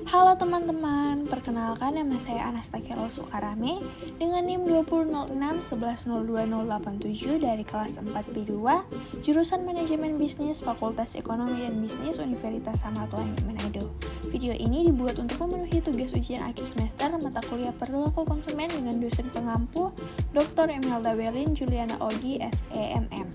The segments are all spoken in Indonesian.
Halo teman-teman, perkenalkan nama saya Anastasia Sukarame dengan NIM 2006110287 dari kelas 4B2, jurusan Manajemen Bisnis Fakultas Ekonomi dan Bisnis Universitas Samaratulangi Manado. Video ini dibuat untuk memenuhi tugas ujian akhir semester mata kuliah perilaku konsumen dengan dosen pengampu Dr. Imelda Welin Juliana Ogi, SEMM.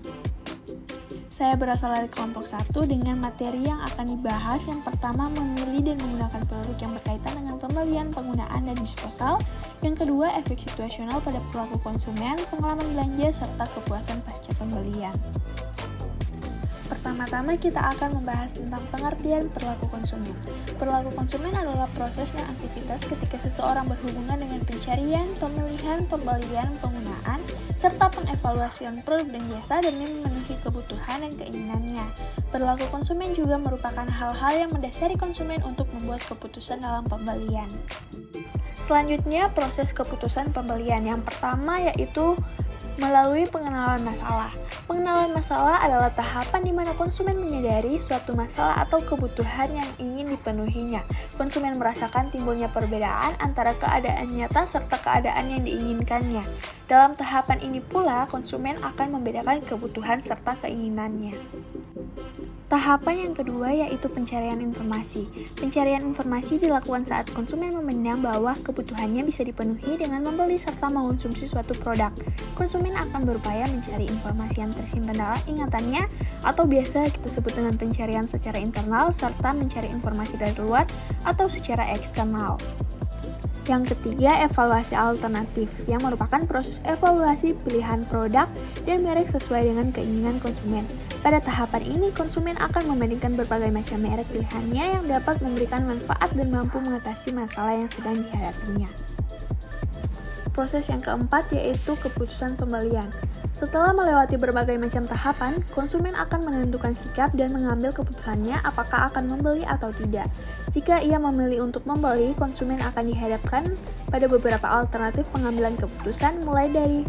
Saya berasal dari kelompok 1 dengan materi yang akan dibahas. Yang pertama, memilih dan menggunakan produk yang berkaitan dengan pembelian, penggunaan, dan disposal. Yang kedua, efek situasional pada perilaku konsumen, pengalaman belanja, serta kepuasan pasca pembelian. Pertama-tama kita akan membahas tentang pengertian perilaku konsumen. Perilaku konsumen adalah proses dan aktivitas ketika seseorang berhubungan dengan pencarian, pemilihan, pembelian, penggunaan, serta pengevaluasian produk dan jasa demi memenuhi kebutuhan dan keinginannya. Perilaku konsumen juga merupakan hal-hal yang mendasari konsumen untuk membuat keputusan dalam pembelian. Selanjutnya, proses keputusan pembelian. Yang pertama yaitu melalui pengenalan masalah. Pengenalan masalah adalah tahapan di mana konsumen menyadari suatu masalah atau kebutuhan yang ingin dipenuhinya. Konsumen merasakan timbulnya perbedaan antara keadaan nyata serta keadaan yang diinginkannya. Dalam tahapan ini pula, konsumen akan membedakan kebutuhan serta keinginannya. Tahapan yang kedua yaitu pencarian informasi. Pencarian informasi dilakukan saat konsumen memandang bahwa kebutuhannya bisa dipenuhi dengan membeli serta mengonsumsi suatu produk. Konsumen akan berupaya mencari informasi yang tersimpan dalam ingatannya atau biasa kita sebut dengan pencarian secara internal serta mencari informasi dari luar atau secara eksternal. Yang ketiga, evaluasi alternatif, yang merupakan proses evaluasi pilihan produk dan merek sesuai dengan keinginan konsumen. Pada tahapan ini, konsumen akan membandingkan berbagai macam merek pilihannya yang dapat memberikan manfaat dan mampu mengatasi masalah yang sedang dihadapinya. Proses yang keempat yaitu keputusan pembelian. Setelah melewati berbagai macam tahapan, konsumen akan menentukan sikap dan mengambil keputusannya apakah akan membeli atau tidak. Jika ia memilih untuk membeli, konsumen akan dihadapkan pada beberapa alternatif pengambilan keputusan mulai dari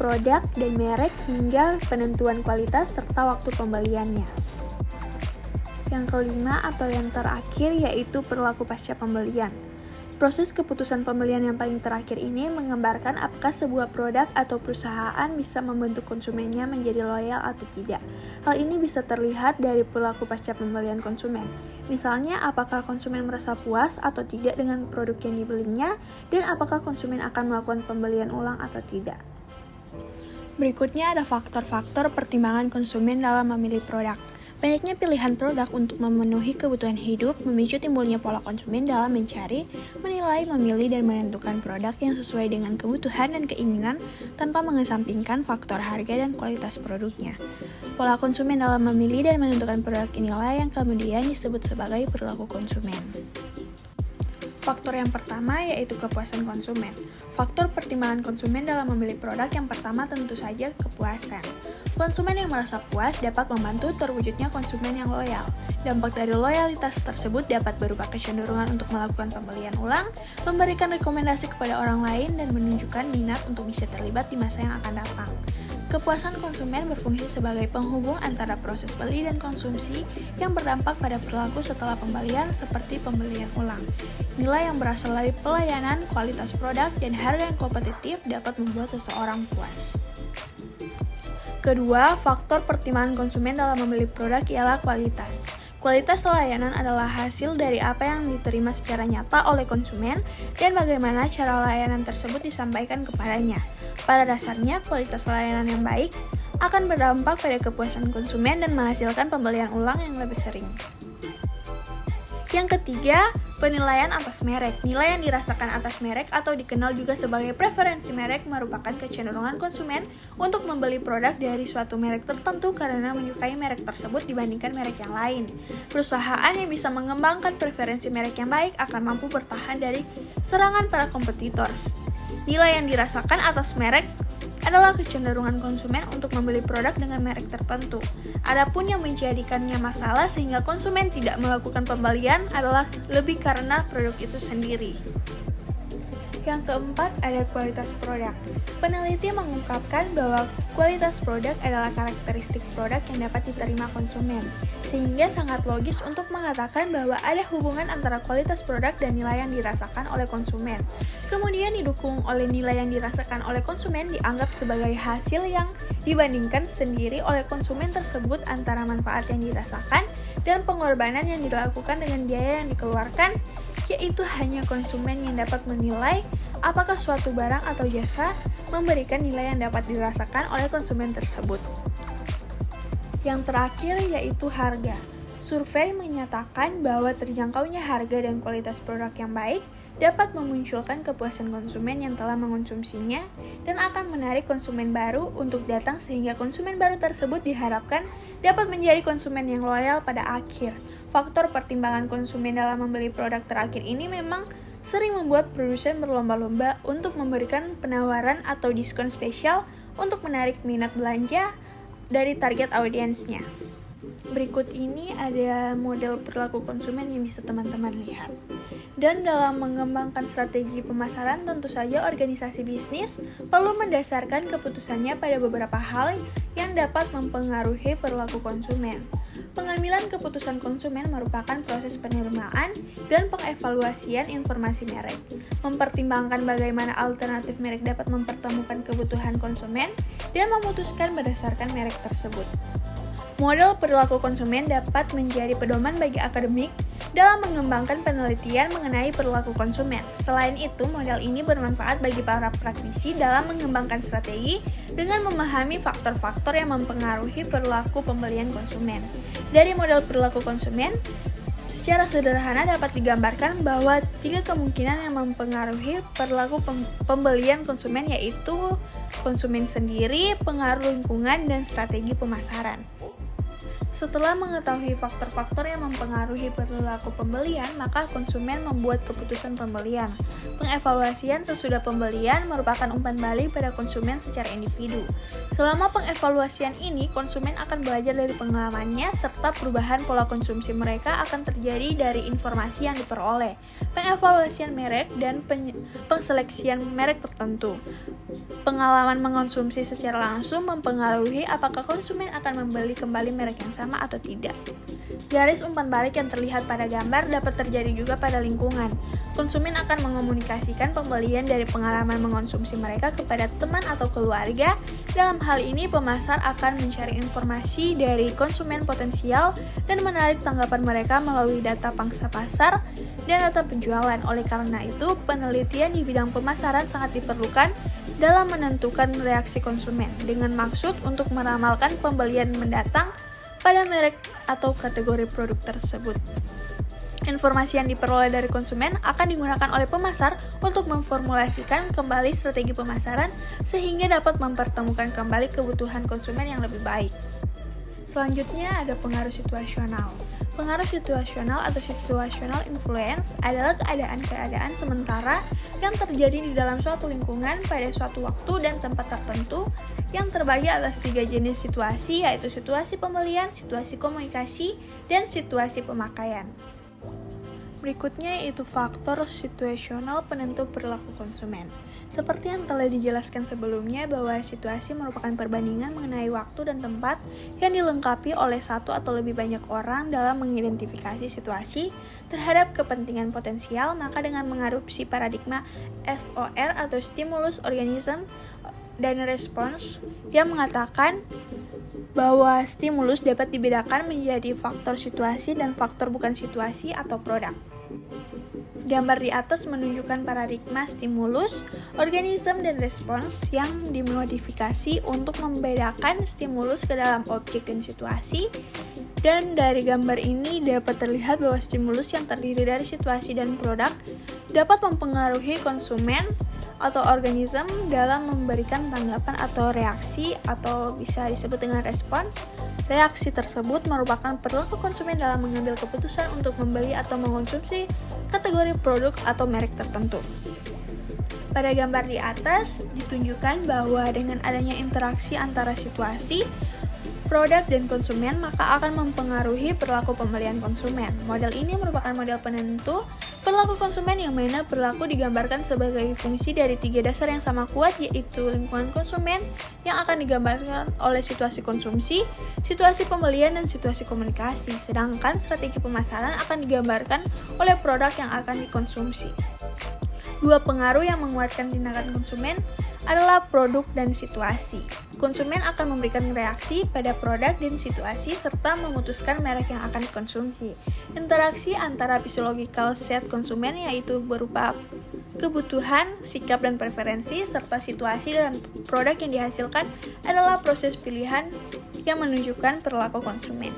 produk dan merek hingga penentuan kualitas serta waktu pembeliannya. Yang kelima atau yang terakhir yaitu perilaku pasca pembelian. Proses keputusan pembelian yang paling terakhir ini menggambarkan apakah sebuah produk atau perusahaan bisa membentuk konsumennya menjadi loyal atau tidak. Hal ini bisa terlihat dari perilaku pasca pembelian konsumen. Misalnya, apakah konsumen merasa puas atau tidak dengan produk yang dibelinya, dan apakah konsumen akan melakukan pembelian ulang atau tidak. Berikutnya ada faktor-faktor pertimbangan konsumen dalam memilih produk. Banyaknya pilihan produk untuk memenuhi kebutuhan hidup memicu timbulnya pola konsumen dalam mencari, menilai, memilih, dan menentukan produk yang sesuai dengan kebutuhan dan keinginan tanpa mengesampingkan faktor harga dan kualitas produknya. Pola konsumen dalam memilih dan menentukan produk inilah yang kemudian disebut sebagai perilaku konsumen. Faktor yang pertama yaitu kepuasan konsumen. Faktor pertimbangan konsumen dalam memilih produk yang pertama tentu saja kepuasan. Konsumen yang merasa puas dapat membantu terwujudnya konsumen yang loyal. Dampak dari loyalitas tersebut dapat berupa kecenderungan untuk melakukan pembelian ulang, memberikan rekomendasi kepada orang lain, dan menunjukkan minat untuk bisa terlibat di masa yang akan datang. Kepuasan konsumen berfungsi sebagai penghubung antara proses beli dan konsumsi yang berdampak pada perilaku setelah pembelian seperti pembelian ulang. Nilai yang berasal dari pelayanan, kualitas produk, dan harga yang kompetitif dapat membuat seseorang puas. Kedua, faktor pertimbangan konsumen dalam memilih produk ialah kualitas. Kualitas layanan adalah hasil dari apa yang diterima secara nyata oleh konsumen dan bagaimana cara layanan tersebut disampaikan kepadanya. Pada dasarnya, kualitas layanan yang baik akan berdampak pada kepuasan konsumen dan menghasilkan pembelian ulang yang lebih sering. Yang ketiga, penilaian atas merek. Nilai yang dirasakan atas merek atau dikenal juga sebagai preferensi merek merupakan kecenderungan konsumen untuk membeli produk dari suatu merek tertentu karena menyukai merek tersebut dibandingkan merek yang lain. Perusahaan yang bisa mengembangkan preferensi merek yang baik akan mampu bertahan dari serangan para kompetitor. Nilai yang dirasakan atas merek adalah kecenderungan konsumen untuk membeli produk dengan merek tertentu. Adapun yang menjadikannya masalah sehingga konsumen tidak melakukan pembelian adalah lebih karena produk itu sendiri. Yang keempat, ada kualitas produk. Peneliti mengungkapkan bahwa kualitas produk adalah karakteristik produk yang dapat diterima konsumen. Sehingga sangat logis untuk mengatakan bahwa ada hubungan antara kualitas produk dan nilai yang dirasakan oleh konsumen. Kemudian didukung oleh nilai yang dirasakan oleh konsumen dianggap sebagai hasil yang dibandingkan sendiri oleh konsumen tersebut antara manfaat yang dirasakan dan pengorbanan yang dilakukan dengan biaya yang dikeluarkan, yaitu hanya konsumen yang dapat menilai apakah suatu barang atau jasa memberikan nilai yang dapat dirasakan oleh konsumen tersebut. Yang terakhir yaitu harga. Survei menyatakan bahwa terjangkaunya harga dan kualitas produk yang baik dapat memunculkan kepuasan konsumen yang telah mengonsumsinya dan akan menarik konsumen baru untuk datang sehingga konsumen baru tersebut diharapkan dapat menjadi konsumen yang loyal pada akhir. Faktor pertimbangan konsumen dalam membeli produk terakhir ini memang sering membuat produsen berlomba-lomba untuk memberikan penawaran atau diskon spesial untuk menarik minat belanja dari target audiensnya. Berikut ini ada model perilaku konsumen yang bisa teman-teman lihat. Dan dalam mengembangkan strategi pemasaran, tentu saja organisasi bisnis perlu mendasarkan keputusannya pada beberapa hal yang dapat mempengaruhi perilaku konsumen. Pengambilan keputusan konsumen merupakan proses penerimaan dan pengevaluasian informasi merek, mempertimbangkan bagaimana alternatif merek dapat mempertemukan kebutuhan konsumen, dan memutuskan berdasarkan merek tersebut. Model perilaku konsumen dapat menjadi pedoman bagi akademik dalam mengembangkan penelitian mengenai perilaku konsumen. Selain itu, model ini bermanfaat bagi para praktisi dalam mengembangkan strategi dengan memahami faktor-faktor yang mempengaruhi perilaku pembelian konsumen. Dari model perilaku konsumen, secara sederhana dapat digambarkan bahwa 3 kemungkinan yang mempengaruhi perilaku pembelian konsumen, yaitu konsumen sendiri, pengaruh lingkungan, dan strategi pemasaran. Setelah mengetahui faktor-faktor yang mempengaruhi perilaku pembelian, maka konsumen membuat keputusan pembelian. Pengevaluasian sesudah pembelian merupakan umpan balik pada konsumen secara individu. Selama pengevaluasian ini, konsumen akan belajar dari pengalamannya serta perubahan pola konsumsi mereka akan terjadi dari informasi yang diperoleh. Pengevaluasian merek dan penseleksian merek tertentu. Pengalaman mengonsumsi secara langsung mempengaruhi apakah konsumen akan membeli kembali merek yang sama atau tidak. Garis umpan balik yang terlihat pada gambar dapat terjadi juga pada lingkungan. Konsumen akan mengomunikasikan pembelian dari pengalaman mengonsumsi mereka kepada teman atau keluarga. Dalam hal ini, pemasar akan mencari informasi dari konsumen potensial dan menarik tanggapan mereka melalui data pangsa pasar dan data penjualan. Oleh karena itu, penelitian di bidang pemasaran sangat diperlukan dalam menentukan reaksi konsumen dengan maksud untuk meramalkan pembelian mendatang pada merek atau kategori produk tersebut. Informasi yang diperoleh dari konsumen akan digunakan oleh pemasar untuk memformulasikan kembali strategi pemasaran sehingga dapat mempertemukan kembali kebutuhan konsumen yang lebih baik. Selanjutnya ada pengaruh situasional. Pengaruh situasional atau situational influence adalah keadaan-keadaan sementara yang terjadi di dalam suatu lingkungan pada suatu waktu dan tempat tertentu yang terbagi atas 3 jenis situasi, yaitu situasi pembelian, situasi komunikasi, dan situasi pemakaian. Berikutnya yaitu faktor situasional penentu perilaku konsumen. Seperti yang telah dijelaskan sebelumnya bahwa situasi merupakan perbandingan mengenai waktu dan tempat yang dilengkapi oleh satu atau lebih banyak orang dalam mengidentifikasi situasi terhadap kepentingan potensial, maka dengan mengadopsi paradigma SOR atau Stimulus Organism dan Response yang mengatakan bahwa stimulus dapat dibedakan menjadi faktor situasi dan faktor bukan situasi atau produk. Gambar di atas menunjukkan paradigma stimulus, organism, dan respons yang dimodifikasi untuk membedakan stimulus ke dalam objek dan situasi. Dan dari gambar ini dapat terlihat bahwa stimulus yang terdiri dari situasi dan produk dapat mempengaruhi konsumen atau organisme dalam memberikan tanggapan atau reaksi atau bisa disebut dengan respon. Reaksi tersebut merupakan perilaku konsumen dalam mengambil keputusan untuk membeli atau mengonsumsi kategori produk atau merek tertentu. Pada gambar di atas ditunjukkan bahwa dengan adanya interaksi antara situasi, produk, dan konsumen, maka akan mempengaruhi perilaku pembelian konsumen. Model ini merupakan model penentu Perilaku konsumen yang mana perilaku digambarkan sebagai fungsi dari 3 dasar yang sama kuat, yaitu lingkungan konsumen yang akan digambarkan oleh situasi konsumsi, situasi pembelian, dan situasi komunikasi. Sedangkan strategi pemasaran akan digambarkan oleh produk yang akan dikonsumsi. Dua pengaruh yang menguatkan tindakan konsumen adalah produk dan situasi. Konsumen akan memberikan reaksi pada produk dan situasi serta memutuskan merek yang akan dikonsumsi. Interaksi antara physiological set konsumen yaitu berupa kebutuhan, sikap dan preferensi, serta situasi dan produk yang dihasilkan adalah proses pilihan yang menunjukkan perilaku konsumen.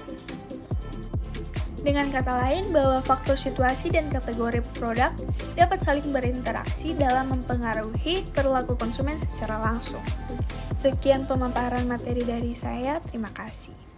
Dengan kata lain, bahwa faktor situasi dan kategori produk dapat saling berinteraksi dalam mempengaruhi perilaku konsumen secara langsung. Sekian pemaparan materi dari saya, terima kasih.